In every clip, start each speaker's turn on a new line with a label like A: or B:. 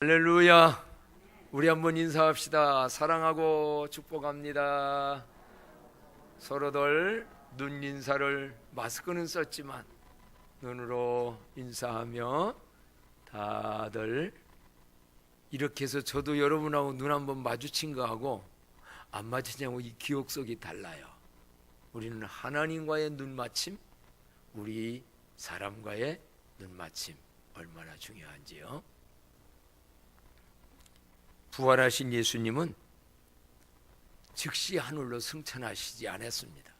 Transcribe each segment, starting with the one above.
A: 할렐루야. 우리 한번 인사합시다. 사랑하고 축복합니다. 서로들 눈 인사를, 마스크는 썼지만 눈으로 인사하며 다들 이렇게 해서 저도 여러분하고 눈 한번 마주친 거하고 안 마주치냐고 이 기억 속이 달라요. 우리는 하나님과의 눈 맞춤, 우리 사람과의 눈 맞춤 얼마나 중요한지요. 부활하신 예수님은 즉시 하늘로 승천하시지 않았습니다.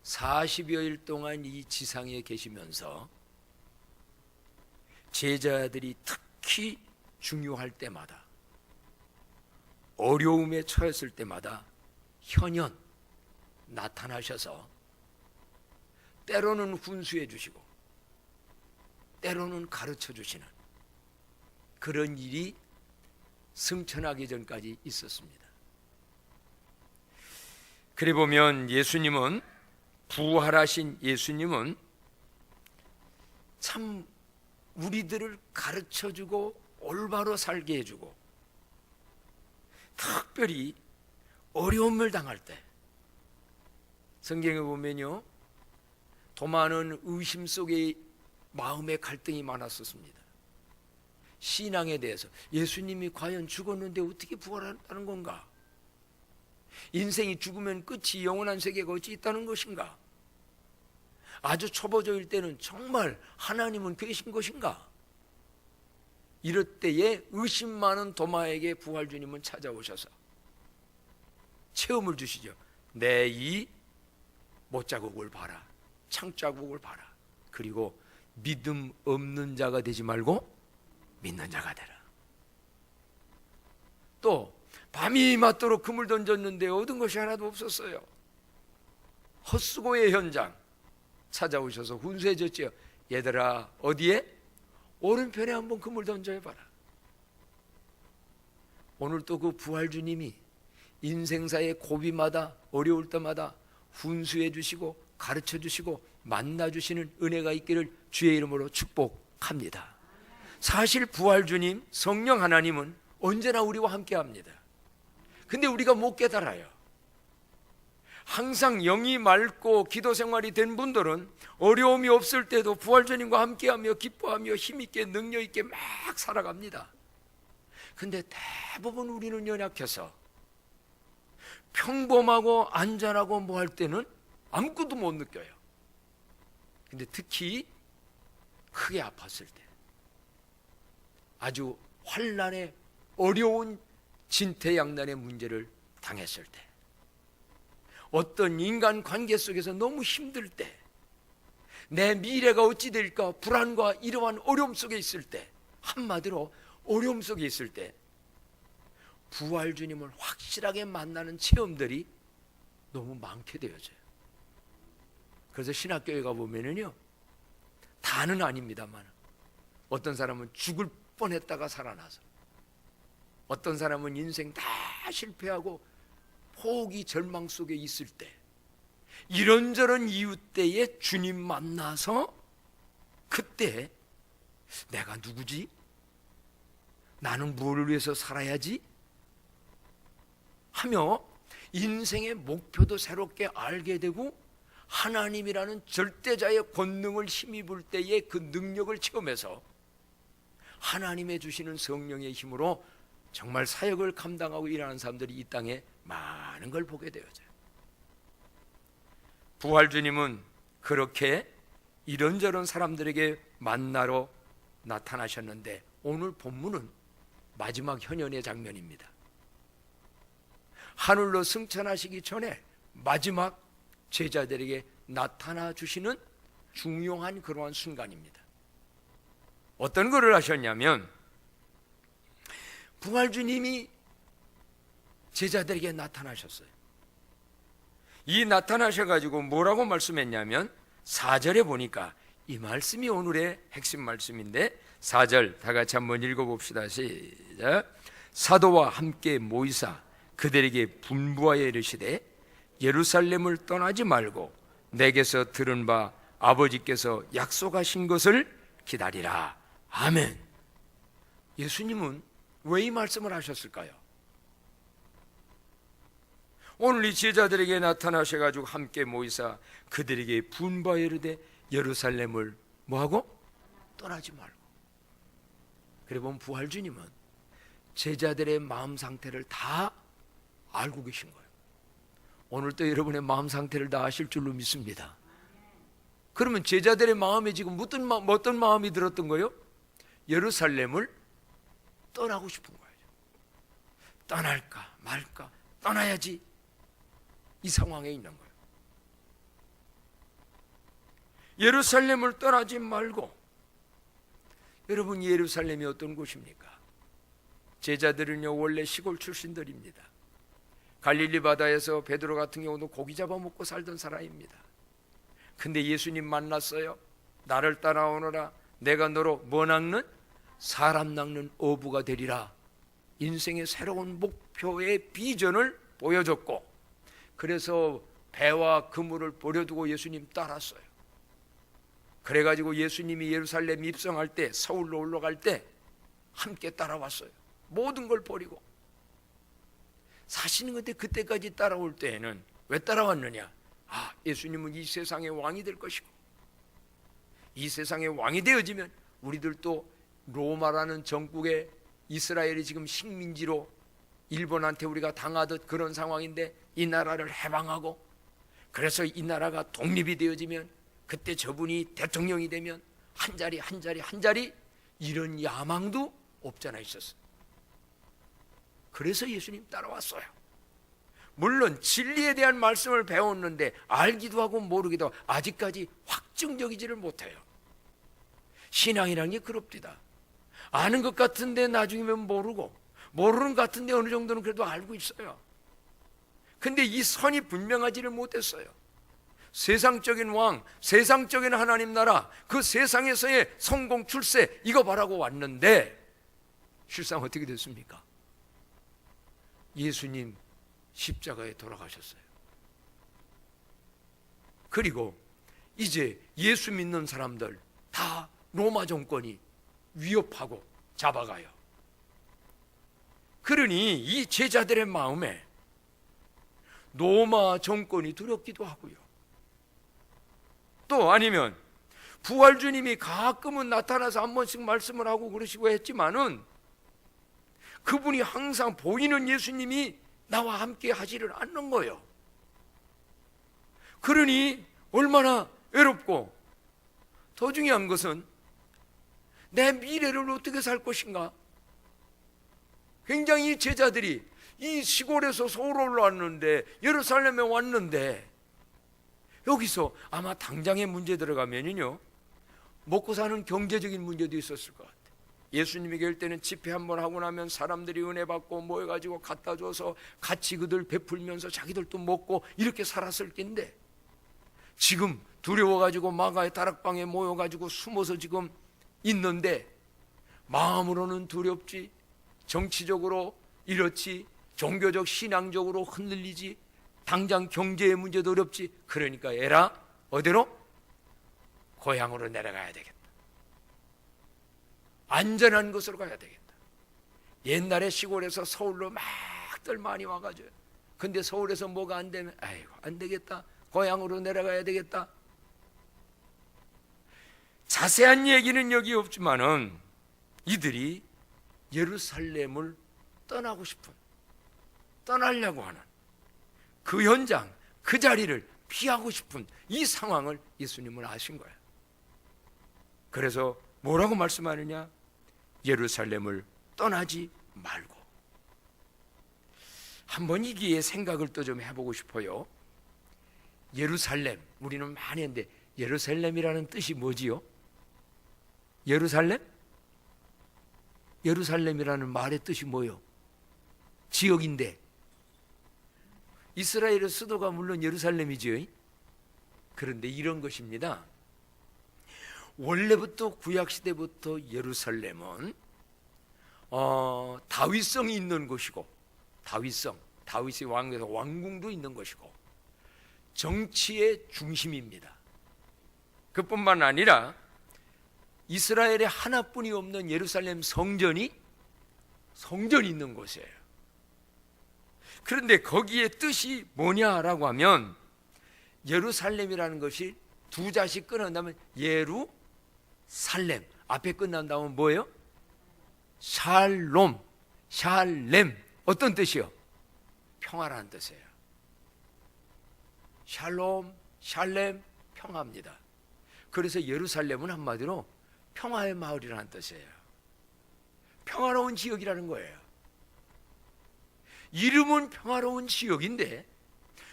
A: 40여일 동안 이 지상에 계시면서 제자들이 특히 중요할 때마다, 어려움에 처했을 때마다 현현 나타나셔서 때로는 훈수해 주시고 때로는 가르쳐 주시는 그런 일이 승천하기 전까지 있었습니다. 그래 보면 예수님은, 부활하신 예수님은 참 우리들을 가르쳐주고 올바로 살게 해주고, 특별히 어려움을 당할 때 성경에 보면요, 도마는 의심 속에 마음의 갈등이 많았었습니다. 신앙에 대해서 예수님이 과연 죽었는데 어떻게 부활한다는 건가? 인생이 죽으면 끝이, 영원한 세계가 어찌 있다는 것인가? 아주 초보자일 때는 정말 하나님은 계신 것인가? 이럴 때에 의심 많은 도마에게 부활주님은 찾아오셔서 체험을 주시죠. 내 이 못자국을 봐라, 창자국을 봐라. 그리고 믿음 없는 자가 되지 말고 믿는 자가 되라. 또 밤이 맞도록 금을 던졌는데 얻은 것이 하나도 없었어요. 헛수고의 현장 찾아오셔서 훈수해 줬죠. 얘들아, 어디에? 오른편에 한번 금을 던져봐라. 오늘 또 그 부활주님이 인생사의 고비마다, 어려울 때마다 훈수해 주시고 가르쳐 주시고 만나 주시는 은혜가 있기를 주의 이름으로 축복합니다. 사실 부활주님, 성령 하나님은 언제나 우리와 함께합니다. 근데 우리가 못 깨달아요. 항상 영이 맑고 기도 생활이 된 분들은 어려움이 없을 때도 부활주님과 함께하며 기뻐하며 힘있게 능력있게 막 살아갑니다. 근데 대부분 우리는 연약해서 평범하고 안전하고 뭐 할 때는 아무것도 못 느껴요. 근데 특히 크게 아팠을 때, 아주 환난의 어려운 진퇴양난의 문제를 당했을 때, 어떤 인간 관계 속에서 너무 힘들 때, 내 미래가 어찌 될까 불안과 이러한 어려움 속에 있을 때, 한마디로 어려움 속에 있을 때 부활주님을 확실하게 만나는 체험들이 너무 많게 되어져요. 그래서 신학교에 가보면요, 다는 아닙니다만 어떤 사람은 죽을 뻔했다가 살아나서, 어떤 사람은 인생 다 실패하고 포기 절망 속에 있을 때, 이런저런 이유 때에 주님 만나서 그때 내가 누구지? 나는 무엇을 위해서 살아야지? 하며 인생의 목표도 새롭게 알게 되고 하나님이라는 절대자의 권능을 힘입을 때에 그 능력을 체험해서 하나님의 주시는 성령의 힘으로 정말 사역을 감당하고 일하는 사람들이 이 땅에 많은 걸 보게 되어져요. 부활주님은 그렇게 이런저런 사람들에게 만나러 나타나셨는데, 오늘 본문은 마지막 현현의 장면입니다. 하늘로 승천하시기 전에 마지막 제자들에게 나타나 주시는 중요한 그러한 순간입니다. 어떤 것을 하셨냐면, 부활주님이 제자들에게 나타나셨어요. 이 나타나셔가지고 뭐라고 말씀했냐면, 4절에 보니까 이 말씀이 오늘의 핵심 말씀인데, 4절 다 같이 한번 읽어봅시다. 시작. 사도와 함께 모이사 그들에게 분부하여 이르시되, 예루살렘을 떠나지 말고 내게서 들은 바 아버지께서 약속하신 것을 기다리라. 아멘. 예수님은 왜 이 말씀을 하셨을까요? 오늘 이 제자들에게 나타나셔가지고 함께 모이사 그들에게 분부하여 이르되 예루살렘을 뭐하고? 떠나지 말고. 그래 보면 부활주님은 제자들의 마음 상태를 다 알고 계신 거예요. 오늘도 여러분의 마음 상태를 다 아실 줄로 믿습니다. 그러면 제자들의 마음에 지금 어떤 마음이 들었던 거예요? 예루살렘을 떠나고 싶은 거예요. 떠날까 말까? 떠나야지. 이 상황에 있는 거예요. 예루살렘을 떠나지 말고. 여러분, 예루살렘이 어떤 곳입니까? 제자들은요 원래 시골 출신들입니다. 갈릴리 바다에서 베드로 같은 경우도 고기 잡아먹고 살던 사람입니다. 근데 예수님 만났어요. 나를 따라오너라. 내가 너로 뭐 낚는? 사람 낚는 어부가 되리라. 인생의 새로운 목표의 비전을 보여줬고, 그래서 배와 그물을 버려두고 예수님 따랐어요. 그래가지고 예수님이 예루살렘 입성할 때, 서울로 올라갈 때 함께 따라왔어요. 모든 걸 버리고. 사실은 근데 그때까지 따라올 때에는 왜 따라왔느냐? 예수님은 이 세상의 왕이 될 것이고, 이 세상의 왕이 되어지면 우리들도 로마라는 정국에, 이스라엘이 지금 식민지로 일본한테 우리가 당하듯 그런 상황인데 이 나라를 해방하고, 그래서 이 나라가 독립이 되어지면 그때 저분이 대통령이 되면 한 자리 한 자리 한 자리, 이런 야망도 없잖아 있었어요. 그래서 예수님 따라왔어요. 물론 진리에 대한 말씀을 배웠는데 알기도 하고 모르기도 하고 아직까지 확증적이지를 못해요. 신앙이라는 게 그럽디다. 아는 것 같은데 나중이면 모르고, 모르는 것 같은데 어느 정도는 그래도 알고 있어요. 근데 이 선이 분명하지를 못했어요. 세상적인 왕, 세상적인 하나님 나라, 그 세상에서의 성공 출세, 이거 바라고 왔는데 실상 어떻게 됐습니까? 예수님 십자가에 돌아가셨어요. 그리고 이제 예수 믿는 사람들 다 로마 정권이 위협하고 잡아가요. 그러니 이 제자들의 마음에 로마 정권이 두렵기도 하고요. 또 아니면 부활주님이 가끔은 나타나서 한 번씩 말씀을 하고 그러시고 했지만은 그분이 항상 보이는 예수님이 나와 함께 하지를 않는 거예요. 그러니 얼마나 외롭고, 더 중요한 것은 내 미래를 어떻게 살 것인가. 굉장히 제자들이 이 시골에서 서울 올라왔는데, 예루살렘에 왔는데, 여기서 아마 당장의 문제 들어가면요 먹고 사는 경제적인 문제도 있었을 것 같아요. 예수님이 계실 때는 집회 한번 하고 나면 사람들이 은혜 받고 모여가지고 갖다 줘서 같이 그들 베풀면서 자기들도 먹고 이렇게 살았을 텐데, 지금 두려워가지고 마가의 다락방에 모여가지고 숨어서 지금 있는데, 마음으로는 두렵지, 정치적으로 이렇지, 종교적 신앙적으로 흔들리지, 당장 경제의 문제도 어렵지. 그러니까 에라 어디로? 고향으로 내려가야 되겠다. 안전한 곳으로 가야 되겠다. 옛날에 시골에서 서울로 막들 많이 와가지고, 근데 서울에서 뭐가 안 되면 아이고 안 되겠다, 고향으로 내려가야 되겠다. 자세한 얘기는 여기 없지만은 이들이 예루살렘을 떠나고 싶은, 떠나려고 하는 그 현장, 그 자리를 피하고 싶은 이 상황을 예수님은 아신 거예요. 그래서 뭐라고 말씀하느냐? 예루살렘을 떠나지 말고. 한번 이 기회에 생각을 또 좀 해보고 싶어요. 예루살렘, 우리는 많이 했는데 예루살렘이라는 뜻이 뭐지요? 예루살렘? 예루살렘이라는 말의 뜻이 뭐예요? 지역인데, 이스라엘의 수도가 물론 예루살렘이지요. 그런데 이런 것입니다. 원래부터 구약시대부터 예루살렘은 다윗성이 있는 곳이고, 다윗의 왕에서 왕궁도 있는 것이고, 정치의 중심입니다. 그뿐만 아니라 이스라엘에 하나뿐이 없는 예루살렘 성전이 성전이 있는 곳이에요. 그런데 거기에 뜻이 뭐냐라고 하면 예루살렘이라는 것이 두 자씩 끊어낸다면 예루살렘, 앞에 끝난다면 뭐예요? 샬롬, 샬렘. 어떤 뜻이요? 평화라는 뜻이에요. 샬롬, 샬렘, 평화입니다. 그래서 예루살렘은 한마디로 평화의 마을이라는 뜻이에요. 평화로운 지역이라는 거예요. 이름은 평화로운 지역인데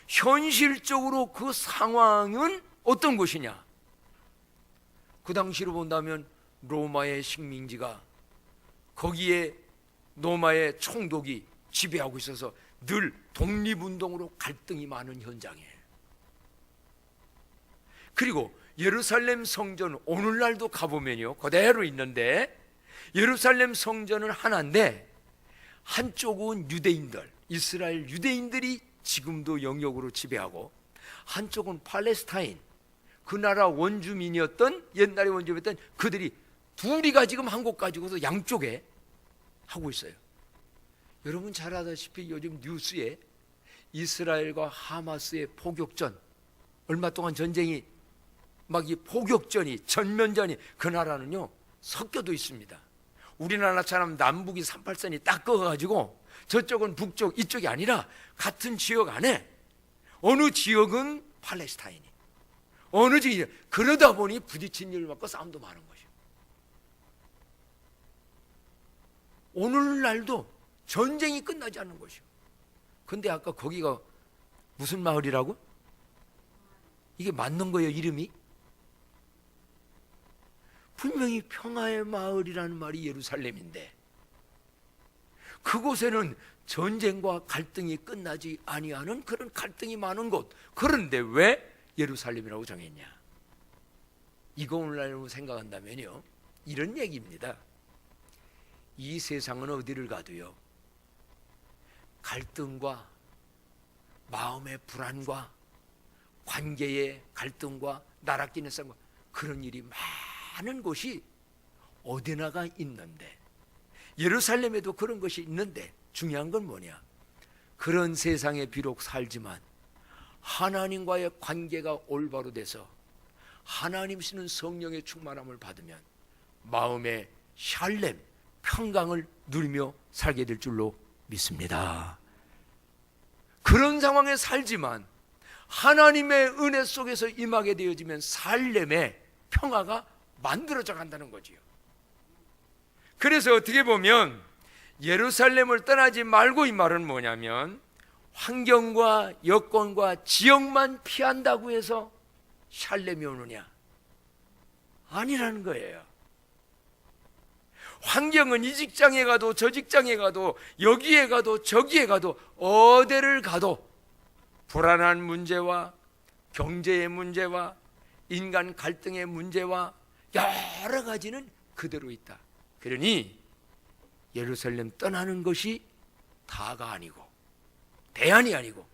A: 현실적으로 그 상황은 어떤 곳이냐? 그 당시로 본다면 로마의 식민지가 거기에 로마의 총독이 지배하고 있어서 늘 독립운동으로 갈등이 많은 현장이에요. 그리고 예루살렘 성전 오늘날도 가보면요 그대로 있는데 예루살렘 성전은 하나인데 한쪽은 유대인들, 이스라엘 유대인들이 지금도 영역으로 지배하고 한쪽은 팔레스타인, 그 나라 원주민이었던 옛날에 원주민이었던 그들이 둘이가 지금 한 곳 가지고서 양쪽에 하고 있어요. 여러분 잘 아다시피 요즘 뉴스에 이스라엘과 하마스의 포격전, 얼마 동안 전쟁이 막 이 포격전이 전면전이 그 나라는요 섞여도 있습니다. 우리나라처럼 남북이 38선이 딱 꺾어가지고 저쪽은 북쪽 이쪽이 아니라 같은 지역 안에 어느 지역은 팔레스타인이 어느 지역, 그러다 보니 부딪힌 일 맞고 싸움도 많은 것이요. 오늘날도 전쟁이 끝나지 않는 것이요. 근데 아까 거기가 무슨 마을이라고? 이게 맞는 거예요, 이름이? 분명히 평화의 마을이라는 말이 예루살렘인데 그곳에는 전쟁과 갈등이 끝나지 아니하는 그런 갈등이 많은 곳. 그런데 왜 예루살렘이라고 정했냐? 이거 오늘날 생각한다면요 이런 얘기입니다. 이 세상은 어디를 가도요 갈등과 마음의 불안과 관계의 갈등과 나락기는 싸움과 그런 일이 많은 곳이 어디나가 있는데 예루살렘에도 그런 것이 있는데 중요한 건 뭐냐? 그런 세상에 비록 살지만 하나님과의 관계가 올바로 돼서 하나님이시는 성령의 충만함을 받으면 마음의 샬렘, 평강을 누리며 살게 될 줄로 믿습니다. 그런 상황에 살지만 하나님의 은혜 속에서 임하게 되어지면 살렘의 평화가 만들어져 간다는 거지요. 그래서 어떻게 보면 예루살렘을 떠나지 말고 이 말은 뭐냐면 환경과 여건과 지역만 피한다고 해서 샬렘이 오느냐? 아니라는 거예요. 환경은 이 직장에 가도 저 직장에 가도 여기에 가도 저기에 가도 어디를 가도 불안한 문제와 경제의 문제와 인간 갈등의 문제와 여러 가지는 그대로 있다. 그러니 예루살렘 떠나는 것이 다가 아니고 대안이 아니고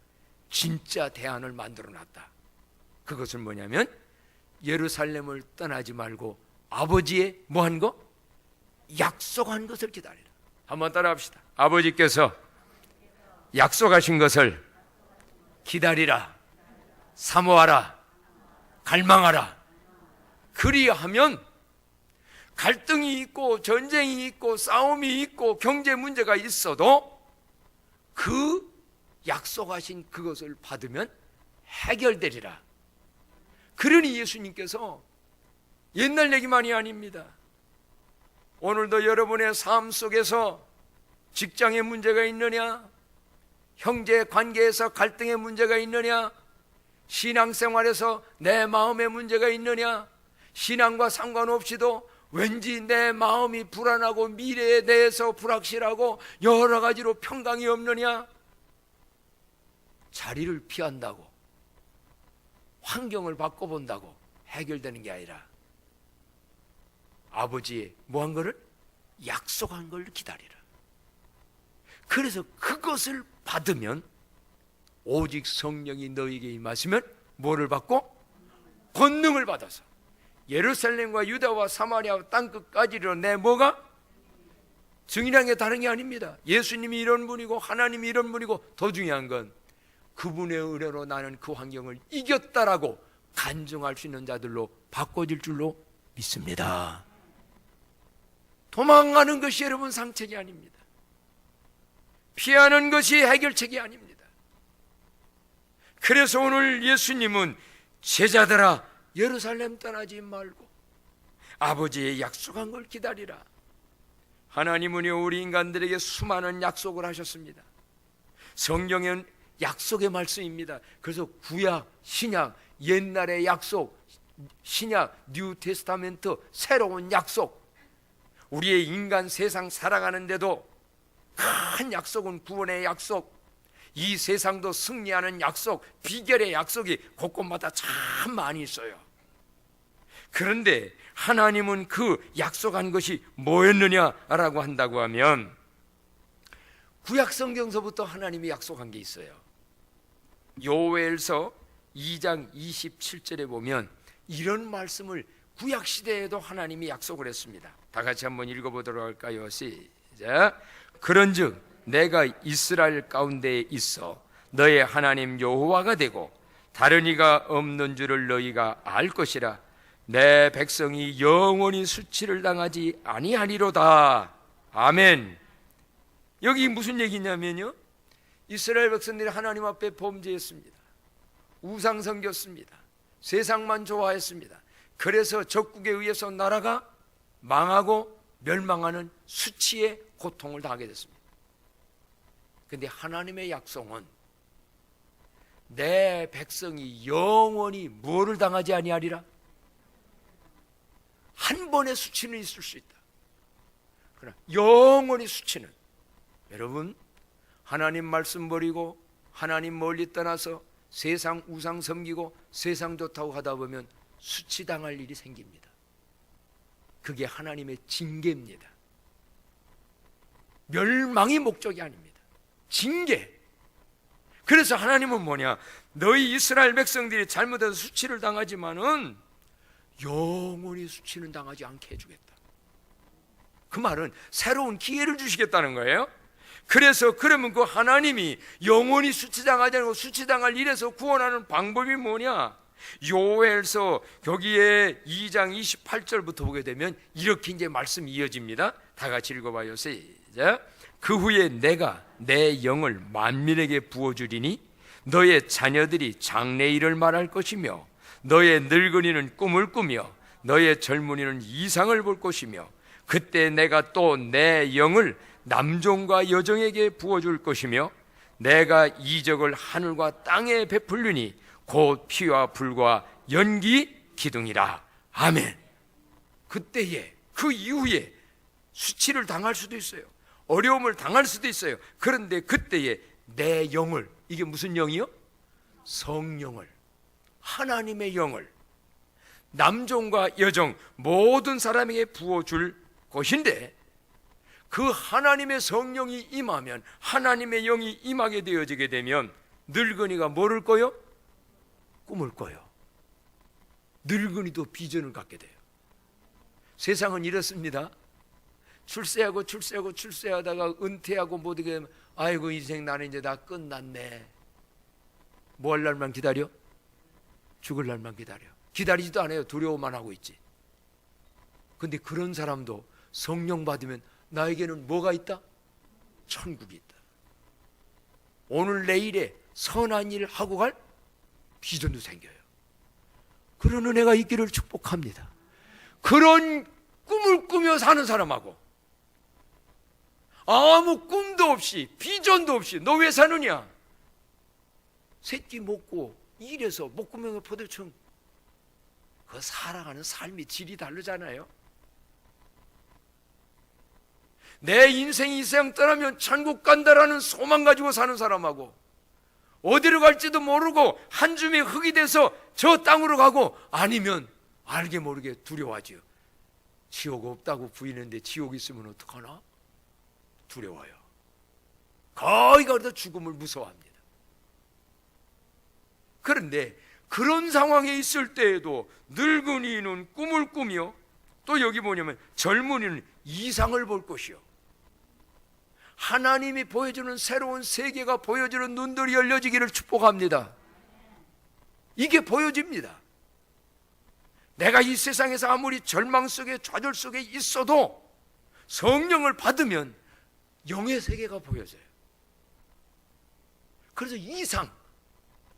A: 진짜 대안을 만들어 놨다. 그것은 뭐냐면 예루살렘을 떠나지 말고 아버지의 뭐한 거? 약속한 것을 기다리라. 한번 따라합시다. 아버지께서 약속하신 것을 기다리라, 사모하라, 갈망하라. 그리하면 갈등이 있고 전쟁이 있고 싸움이 있고 경제 문제가 있어도 그 약속하신 그것을 받으면 해결되리라. 그러니 예수님께서 옛날 얘기만이 아닙니다. 오늘도 여러분의 삶 속에서 직장에 문제가 있느냐, 형제 관계에서 갈등의 문제가 있느냐, 신앙생활에서 내 마음에 문제가 있느냐, 신앙과 상관없이도 왠지 내 마음이 불안하고 미래에 대해서 불확실하고 여러 가지로 평강이 없느냐, 자리를 피한다고 환경을 바꿔본다고 해결되는 게 아니라 아버지의 뭐한 거를? 약속한 걸 기다리라. 그래서 그것을 받으면 오직 성령이 너에게 임하시면 뭐를 받고? 권능을 받아서 예루살렘과 유다와 사마리아 땅끝까지로 내 뭐가? 증인한 게 다른 게 아닙니다. 예수님이 이런 분이고 하나님이 이런 분이고, 더 중요한 건 그분의 은혜로 나는 그 환경을 이겼다라고 간증할 수 있는 자들로 바꿔질 줄로 믿습니다. 도망가는 것이 여러분 상책이 아닙니다. 피하는 것이 해결책이 아닙니다. 그래서 오늘 예수님은 제자들아 예루살렘 떠나지 말고 아버지의 약속한 걸 기다리라. 하나님은 우리 인간들에게 수많은 약속을 하셨습니다. 성경은 약속의 말씀입니다. 그래서 구약, 신약, 옛날의 약속, 신약, 뉴 테스타멘트, 새로운 약속, 우리의 인간 세상 살아가는데도 큰 약속은 구원의 약속, 이 세상도 승리하는 약속, 비결의 약속이 곳곳마다 참 많이 있어요. 그런데 하나님은 그 약속한 것이 뭐였느냐라고 한다고 하면 구약 성경서부터 하나님이 약속한 게 있어요. 요엘서 2장 27절에 보면 이런 말씀을 구약 시대에도 하나님이 약속을 했습니다. 다 같이 한번 읽어보도록 할까요? 시작. 그런즉 내가 이스라엘 가운데에 있어 너의 하나님 여호와가 되고 다른 이가 없는 줄을 너희가 알 것이라. 내 백성이 영원히 수치를 당하지 아니하리로다. 아멘. 여기 무슨 얘기냐면요, 이스라엘 백성들이 하나님 앞에 범죄했습니다. 우상 섬겼습니다. 세상만 좋아했습니다. 그래서 적국에 의해서 나라가 망하고 멸망하는 수치의 고통을 당하게 됐습니다. 그런데 하나님의 약속은 내 백성이 영원히 뭐를 당하지 아니하리라? 한 번의 수치는 있을 수 있다. 그러나 영원히 수치는, 여러분 하나님 말씀 버리고 하나님 멀리 떠나서 세상 우상 섬기고 세상 좋다고 하다 보면 수치당할 일이 생깁니다. 그게 하나님의 징계입니다. 멸망이 목적이 아닙니다. 징계. 그래서 하나님은 뭐냐, 너희 이스라엘 백성들이 잘못해서 수치를 당하지만은 영원히 수치는 당하지 않게 해주겠다. 그 말은 새로운 기회를 주시겠다는 거예요. 그래서 그러면 그 하나님이 영원히 수치당하지 않고 수치당할 일에서 구원하는 방법이 뭐냐, 요엘서 거기에 2장 28절부터 보게 되면 이렇게 이제 말씀이 이어집니다. 다 같이 읽어봐요. 시작. 그 후에 내가 내 영을 만민에게 부어주리니 너의 자녀들이 장래일을 말할 것이며 너의 늙은이는 꿈을 꾸며 너의 젊은이는 이상을 볼 것이며 그때 내가 또 내 영을 남종과 여종에게 부어줄 것이며 내가 이적을 하늘과 땅에 베풀리니 곧 피와 불과 연기 기둥이라. 아멘. 그때에, 그 이후에 수치를 당할 수도 있어요. 어려움을 당할 수도 있어요. 그런데 그때에 내 영을, 이게 무슨 영이요? 성령을, 하나님의 영을 남종과 여종 모든 사람에게 부어줄 것인데, 그 하나님의 성령이 임하면, 하나님의 영이 임하게 되어지게 되면 늙은이가 뭐를 꿔요? 꿈을 꿔요. 늙은이도 비전을 갖게 돼요. 세상은 이렇습니다. 출세하다가 은퇴하고 못 되게 되면 아이고 인생 나는 이제 다 끝났네. 뭐 할 날만 기다려? 죽을 날만 기다려. 기다리지도 않아요. 두려워만 하고 있지. 근데 그런 사람도 성령 받으면 나에게는 뭐가 있다? 천국이 있다. 오늘 내일에 선한 일을 하고 갈 비전도 생겨요. 그런 은혜가 있기를 축복합니다. 그런 꿈을 꾸며 사는 사람하고 아무 꿈도 없이 비전도 없이 너 왜 사느냐? 새끼 먹고 일해서 목구멍에 포대충 그 살아가는 삶이 질이 다르잖아요. 내 인생이 이 세상 떠나면 천국 간다라는 소망 가지고 사는 사람하고 어디로 갈지도 모르고 한 줌의 흙이 돼서 저 땅으로 가고 아니면 알게 모르게 두려워하지요. 지옥 없다고 부인했는데 지옥 있으면 어떡하나? 두려워요. 거의 가서 죽음을 무서워합니다. 그런데 그런 상황에 있을 때에도 늙은이는 꿈을 꾸며 또 여기 뭐냐면 젊은이는 이상을 볼 것이요. 하나님이 보여주는 새로운 세계가 보여주는 눈들이 열려지기를 축복합니다. 이게 보여집니다. 내가 이 세상에서 아무리 절망 속에 좌절 속에 있어도 성령을 받으면 영의 세계가 보여져요. 그래서 이상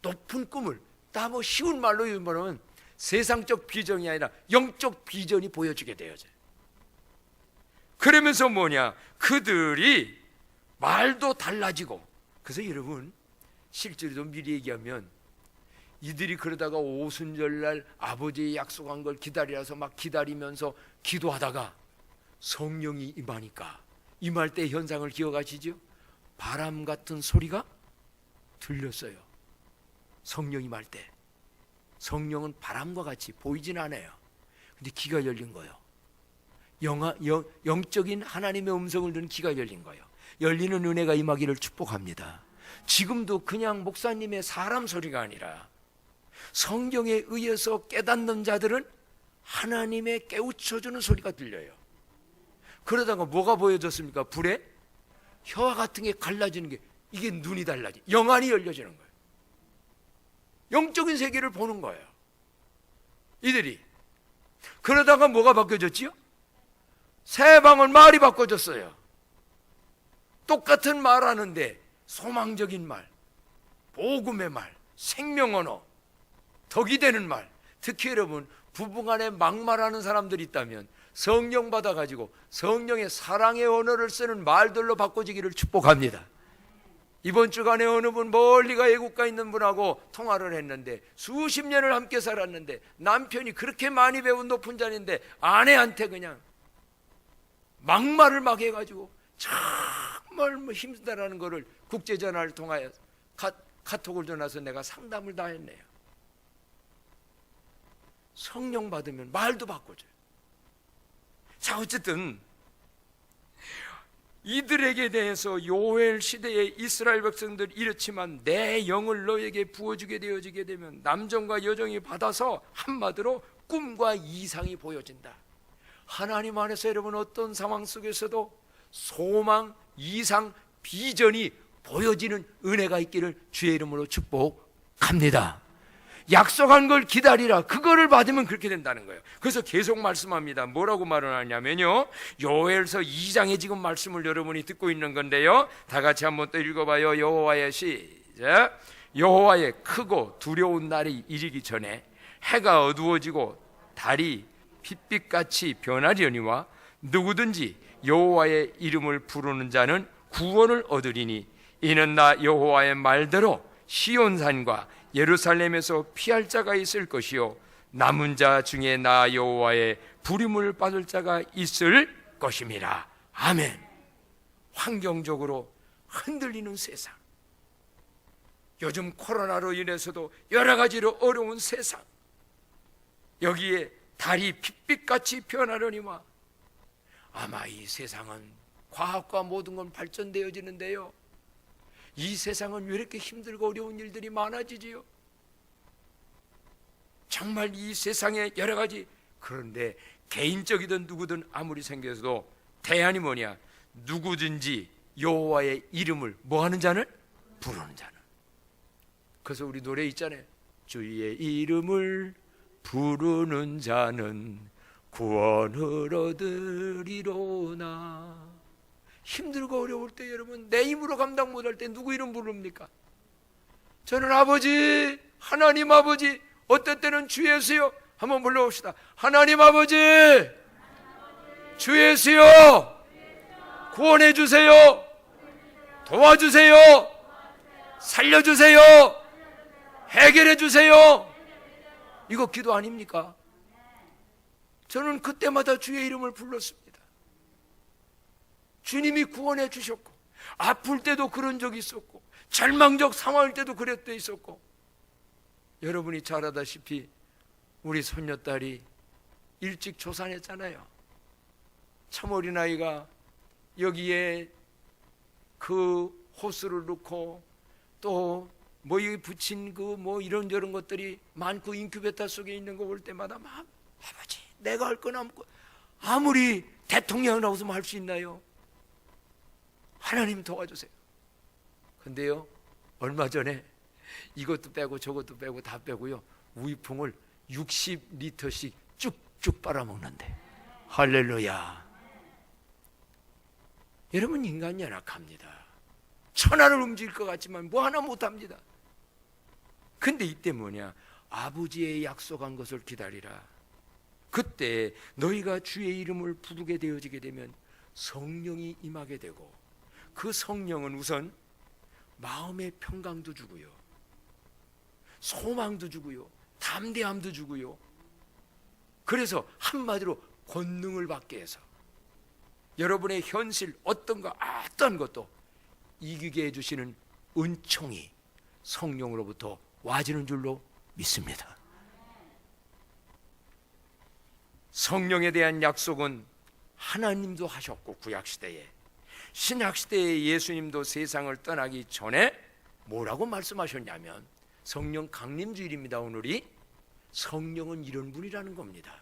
A: 높은 꿈을 다 뭐 쉬운 말로 말하면 세상적 비전이 아니라 영적 비전이 보여지게 되어져요. 그러면서 뭐냐, 그들이 말도 달라지고. 그래서 여러분, 실제로 좀 미리 얘기하면 이들이 그러다가 오순절날 아버지의 약속한 걸 기다리라서 막 기다리면서 기도하다가 성령이 임하니까, 임할 때 현상을 기억하시죠? 바람 같은 소리가 들렸어요. 성령 임할 때 성령은 바람과 같이 보이진 않아요. 근데 귀가 열린 거예요. 영적인 하나님의 음성을 듣는 귀가 열린 거예요. 열리는 은혜가 임하기를 축복합니다. 지금도 그냥 목사님의 사람 소리가 아니라 성경에 의해서 깨닫는 자들은 하나님의 깨우쳐주는 소리가 들려요. 그러다가 뭐가 보여졌습니까? 불에 혀와 같은 게 갈라지는 게, 이게 눈이 달라지, 영안이 열려지는 거예요. 영적인 세계를 보는 거예요, 이들이. 그러다가 뭐가 바뀌어졌지요? 새 방언 말이 바꿔졌어요. 똑같은 말 하는데 소망적인 말, 복음의 말, 생명 언어, 덕이 되는 말. 특히 여러분, 부부간에 막말하는 사람들이 있다면 성령 받아가지고 성령의 사랑의 언어를 쓰는 말들로 바꿔지기를 축복합니다. 이번 주간에 어느 분 멀리가 외국가 있는 분하고 통화를 했는데 수십 년을 함께 살았는데 남편이 그렇게 많이 배운 높은 자인데 아내한테 그냥 막말을 막 해가지고 정말 뭐 힘들다라는 거를 국제전화를 통하여 카톡을 전화해서 내가 상담을 다 했네요. 성령 받으면 말도 바꿔줘요. 자, 어쨌든 이들에게 대해서 요엘 시대의 이스라엘 백성들 이렇지만 내 영을 너에게 부어주게 되어지게 되면 남정과 여정이 받아서 한마디로 꿈과 이상이 보여진다. 하나님 안에서 여러분 어떤 상황 속에서도 소망, 이상, 비전이 보여지는 은혜가 있기를 주의 이름으로 축복합니다. 약속한 걸 기다리라. 그거를 받으면 그렇게 된다는 거예요. 그래서 계속 말씀합니다. 뭐라고 말을 하냐면요, 요엘서 2장에 지금 말씀을 여러분이 듣고 있는 건데요, 다 같이 한번 또 읽어봐요. 여호와의 시작. 여호와의 크고 두려운 날이 이르기 전에 해가 어두워지고 달이 핏빛같이 변하려니와 누구든지 여호와의 이름을 부르는 자는 구원을 얻으리니 이는 나 여호와의 말대로 시온산과 예루살렘에서 피할 자가 있을 것이요 남은 자 중에 나 여호와의 부름을 받을 자가 있을 것임이라. 아멘. 환경적으로 흔들리는 세상, 요즘 코로나로 인해서도 여러 가지로 어려운 세상, 여기에 달이 핏빛같이 변하려니와 아마 이 세상은 과학과 모든 건 발전되어지는데요, 이 세상은 왜 이렇게 힘들고 어려운 일들이 많아지지요? 정말 이 세상에 여러 가지. 그런데 개인적이든 누구든 아무리 생겨서도 대안이 뭐냐? 누구든지 여호와의 이름을 뭐하는 자는? 부르는 자는. 그래서 우리 노래 있잖아요. 주의 이름을 부르는 자는 구원을 얻으리로나. 힘들고 어려울 때 여러분, 내 힘으로 감당 못할 때 누구 이름 부릅니까? 저는 아버지, 하나님 아버지, 어떨 때는 주 예수요. 한번 불러봅시다. 하나님 아버지, 주 예수요, 구원해 주세요, 도와주세요, 살려주세요, 해결해 주세요. 이거 기도 아닙니까? 저는 그때마다 주의 이름을 불렀습니다. 주님이 구원해 주셨고, 아플 때도 그런 적이 있었고, 절망적 상황일 때도 그럴 때 있었고. 여러분이 잘 아다시피 우리 손녀딸이 일찍 조산했잖아요. 참 어린아이가 여기에 그 호스를 넣고 또 뭐 붙인 그 뭐 이런저런 것들이 많고 인큐베이터 속에 있는 거 볼 때마다 막, 아버지 내가 할 건 아무리 대통령이라고 해서 할 수 있나요? 하나님 도와주세요. 근데요, 얼마 전에 이것도 빼고 저것도 빼고 다 빼고요, 우유통을 60리터씩 쭉쭉 빨아먹는데. 할렐루야. 여러분, 인간 연약합니다. 천하를 움직일 것 같지만 뭐 하나 못합니다. 근데 이때 뭐냐? 아버지의 약속한 것을 기다리라. 그때 너희가 주의 이름을 부르게 되어지게 되면 성령이 임하게 되고, 그 성령은 우선 마음의 평강도 주고요, 소망도 주고요, 담대함도 주고요. 그래서 한마디로 권능을 받게 해서 여러분의 현실 어떤 것도 이기게 해주시는 은총이 성령으로부터 와지는 줄로 믿습니다. 성령에 대한 약속은 하나님도 하셨고, 구약시대에, 신약시대에 예수님도 세상을 떠나기 전에 뭐라고 말씀하셨냐면, 성령 강림주일입니다. 오늘이. 성령은 이런 분이라는 겁니다.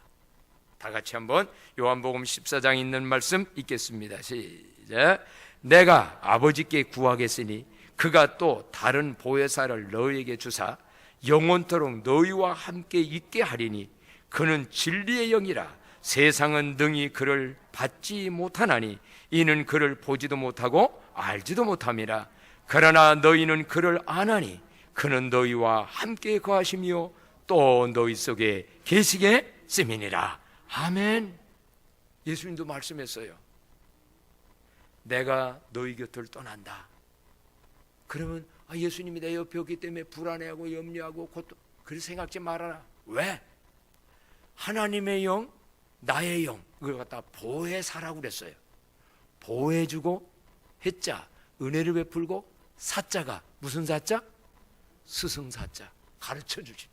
A: 다 같이 한번 요한복음 14장 있는 말씀 읽겠습니다. 시작. 내가 아버지께 구하겠으니 그가 또 다른 보혜사를 너희에게 주사 영원토록 너희와 함께 있게 하리니 그는 진리의 영이라. 세상은 능히 그를 받지 못하나니 이는 그를 보지도 못하고 알지도 못함이라. 그러나 너희는 그를 아나니 그는 너희와 함께 거하시며 또 너희 속에 계시겠음이니라. 아멘. 예수님도 말씀했어요. 내가 너희 곁을 떠난다. 그러면 예수님이 내 옆에 없기 때문에 불안해하고 염려하고 그렇게 생각지 말아라. 왜? 하나님의 영, 나의 영, 그걸 갖다 보혜사라고 그랬어요. 보혜주고 해자, 은혜를 베풀고, 사자가 무슨 사자? 스승사자, 가르쳐주지.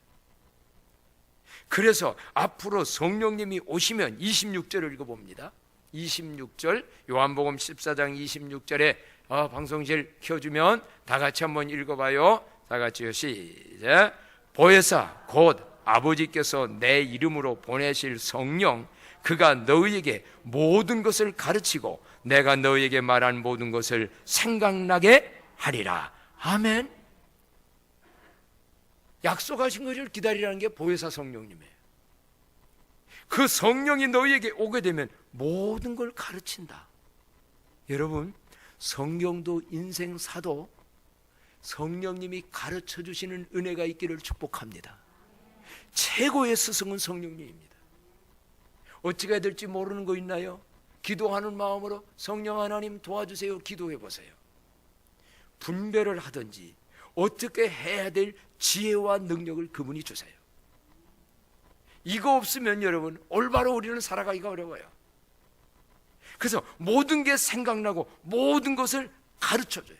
A: 그래서 앞으로 성령님이 오시면 26절을 읽어봅니다. 26절, 요한복음 14장 26절에 방송실 켜주면 다 같이 한번 읽어봐요. 다 같이요. 시작. 보혜사 곧 아버지께서 내 이름으로 보내실 성령, 그가 너희에게 모든 것을 가르치고 내가 너희에게 말한 모든 것을 생각나게 하리라. 아멘. 약속하신 것을 기다리라는 게 보혜사 성령님이에요. 그 성령이 너희에게 오게 되면 모든 걸 가르친다. 여러분, 성경도 인생사도 성령님이 가르쳐 주시는 은혜가 있기를 축복합니다. 최고의 스승은 성령님입니다. 어찌 해야 될지 모르는 거 있나요? 기도하는 마음으로 성령 하나님 도와주세요 기도해 보세요. 분별을 하든지 어떻게 해야 될 지혜와 능력을 그분이 주세요. 이거 없으면 여러분 올바로 우리는 살아가기가 어려워요. 그래서 모든 게 생각나고 모든 것을 가르쳐줘요.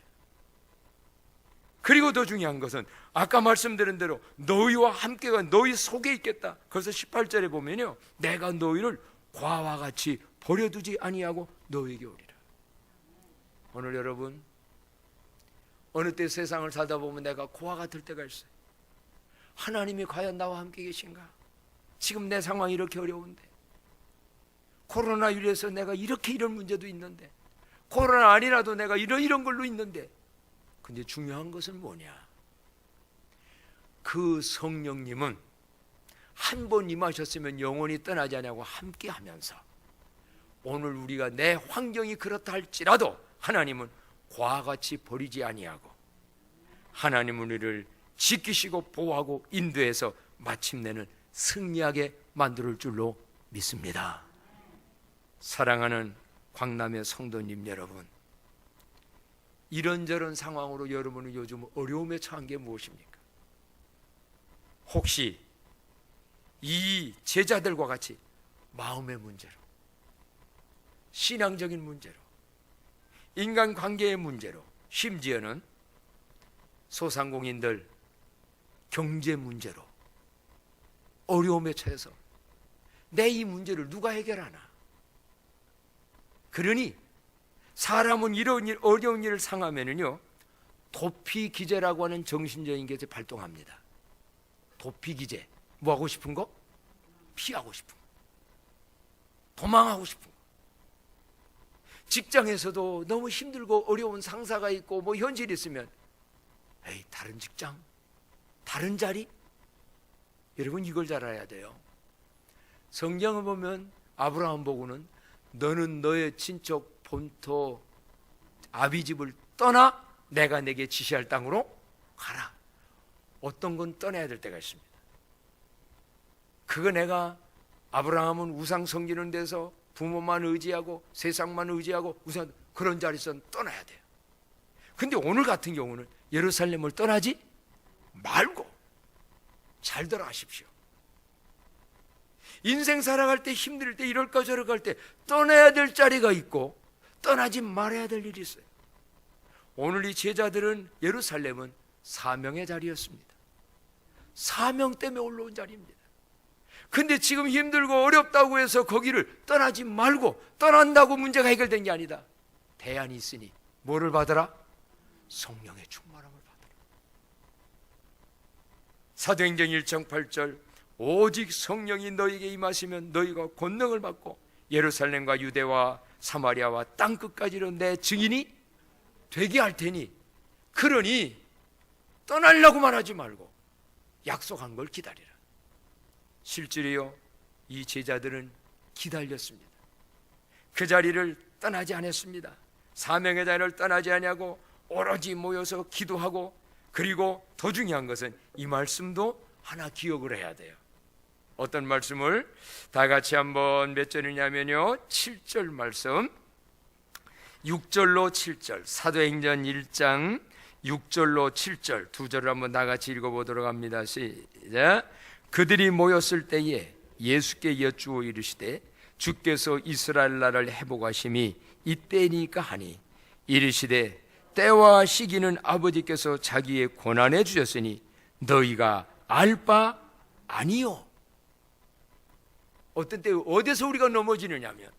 A: 그리고 더 중요한 것은 아까 말씀드린 대로 너희와 함께가 너희 속에 있겠다. 그래서 18절에 보면요, 내가 너희를 과와 같이 버려두지 아니하고 너희에게 오리라. 오늘 여러분, 어느 때 세상을 살다 보면 내가 고아 같을 때가 있어요. 하나님이 과연 나와 함께 계신가? 지금 내 상황이 이렇게 어려운데, 코로나19에서 내가 이런 문제도 있는데, 코로나 아니라도 내가 이런 걸로 있는데, 근데 중요한 것은 뭐냐? 그 성령님은 한 번 임하셨으면 영원히 떠나지 않냐고 함께 하면서, 오늘 우리가 내 환경이 그렇다 할지라도 하나님은 과같이 버리지 아니하고 하나님은 우리를 지키시고 보호하고 인도해서 마침내는 승리하게 만들 줄로 믿습니다. 사랑하는 광남의 성도님 여러분, 이런저런 상황으로 여러분은 요즘 어려움에 처한 게 무엇입니까? 혹시 이 제자들과 같이 마음의 문제로, 신앙적인 문제로, 인간관계의 문제로, 심지어는 소상공인들 경제 문제로 어려움에 처해서 내 이 문제를 누가 해결하나? 그러니 사람은 이런 어려운 일을 상하면은요, 도피 기제라고 하는 정신적인 것을 발동합니다. 도피 기제, 뭐 하고 싶은 거? 피하고 싶은 거, 도망하고 싶은 거. 직장에서도 너무 힘들고 어려운 상사가 있고 뭐 현실이 있으면 에이, 다른 직장, 다른 자리? 여러분 이걸 잘 알아야 돼요. 성경을 보면 아브라함 보고는 너는 너의 친척 본토 아비집을 떠나 내가 내게 지시할 땅으로 가라. 어떤 건 떠나야 될 때가 있습니다. 그거 내가 아브라함은 우상 섬기는 데서 부모만 의지하고 세상만 의지하고 우상 그런 자리에서 떠나야 돼요. 근데 오늘 같은 경우는 예루살렘을 떠나지 말고 잘 들어가십시오. 인생 살아갈 때 힘들 때 이럴까 저럴까 할 때 떠나야 될 자리가 있고 떠나지 말아야 될 일이 있어요. 오늘 이 제자들은 예루살렘은 사명의 자리였습니다. 사명 때문에 올라온 자리입니다. 근데 지금 힘들고 어렵다고 해서 거기를 떠나지 말고 떠난다고 문제가 해결된 게 아니다. 대안이 있으니 뭐를 받으라? 성령의 충만함을 받으라. 사도행전 1장 8절 오직 성령이 너희에게 임하시면 너희가 권능을 받고 예루살렘과 유대와 사마리아와 땅끝까지로 내 증인이 되게 할 테니 그러니 떠나려고만 하지 말고 약속한 걸 기다리라. 실제로요 이 제자들은 기다렸습니다. 그 자리를 떠나지 않았습니다. 사명의 자리를 떠나지 않냐고 오로지 모여서 기도하고 그리고 더 중요한 것은 이 말씀도 하나 기억을 해야 돼요. 어떤 말씀을 다 같이 한번 몇 절이냐면요 7절 말씀 6절로 7절 사도행전 1장 6절로 7절 두 절을 한번 다 같이 읽어보도록 합니다. 시작. 그들이 모였을 때에 예수께 여쭈어 이르시되 주께서 이스라엘 나라를 회복하심이 이때니까 하니 이르시되 때와 시기는 아버지께서 자기의 권한에 주셨으니 너희가 알 바 아니요. 어떤 때 어디서 우리가 넘어지느냐면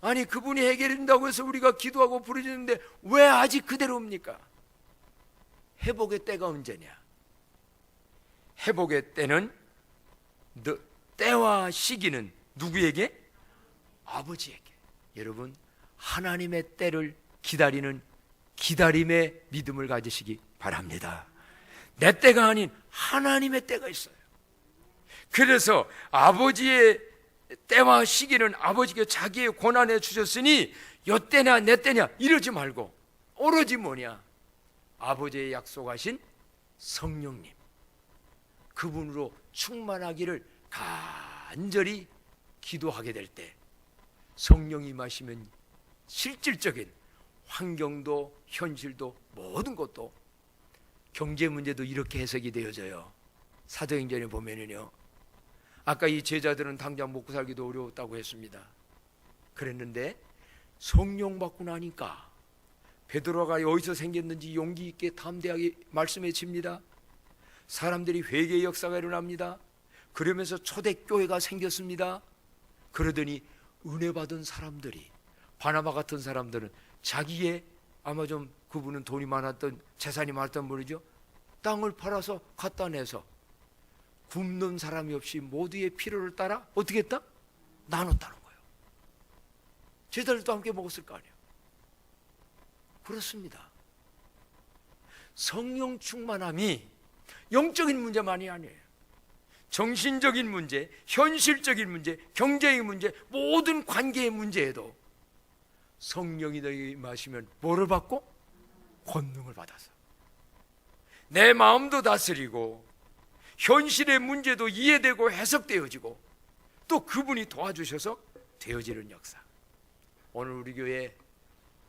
A: 아니 그분이 해결해준다고 해서 우리가 기도하고 부르짖는데 왜 아직 그대로입니까? 회복의 때가 언제냐? 회복의 때는 때와 시기는 누구에게? 아버지에게. 여러분 하나님의 때를 기다리는 기다림의 믿음을 가지시기 바랍니다. 내 때가 아닌 하나님의 때가 있어요. 그래서 아버지의 때와 시기는 아버지가 자기의 권한에 주셨으니 요 때냐 내 때냐 이러지 말고 오로지 뭐냐? 아버지의 약속하신 성령님 그분으로 충만하기를 간절히 기도하게 될 때 성령이 임하시면 실질적인 환경도 현실도 모든 것도 경제 문제도 이렇게 해석이 되어져요. 사도행전에 보면은요 아까 이 제자들은 당장 먹고 살기도 어려웠다고 했습니다. 그랬는데 성령 받고 나니까 베드로가 어디서 생겼는지 용기 있게 담대하게 말씀해 칩니다. 사람들이 회개의 역사가 일어납니다. 그러면서 초대교회가 생겼습니다. 그러더니 은혜 받은 사람들이 바나바 같은 사람들은 자기의 아마 좀 그분은 돈이 많았던 재산이 많았던 분이죠. 땅을 팔아서 갖다 내서 굶는 사람이 없이 모두의 필요를 따라 어떻게 했다? 나눴다는 거예요. 제자들도 함께 먹었을 거 아니에요. 그렇습니다. 성령 충만함이 영적인 문제만이 아니에요. 정신적인 문제, 현실적인 문제, 경제의 문제, 모든 관계의 문제에도 성령이 너희 마시면 뭐를 받고? 권능을 받아서 내 마음도 다스리고 현실의 문제도 이해되고 해석되어지고 또 그분이 도와주셔서 되어지는 역사. 오늘 우리 교회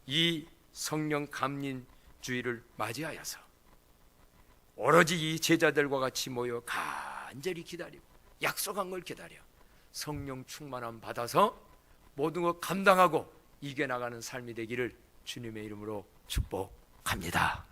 A: 이 성령 감린 주일을 맞이하여서 오로지 이 제자들과 같이 모여 간절히 기다리고 약속한 걸 기다려 성령 충만함 받아서 모든 것 감당하고 이겨나가는 삶이 되기를 주님의 이름으로 축복합니다.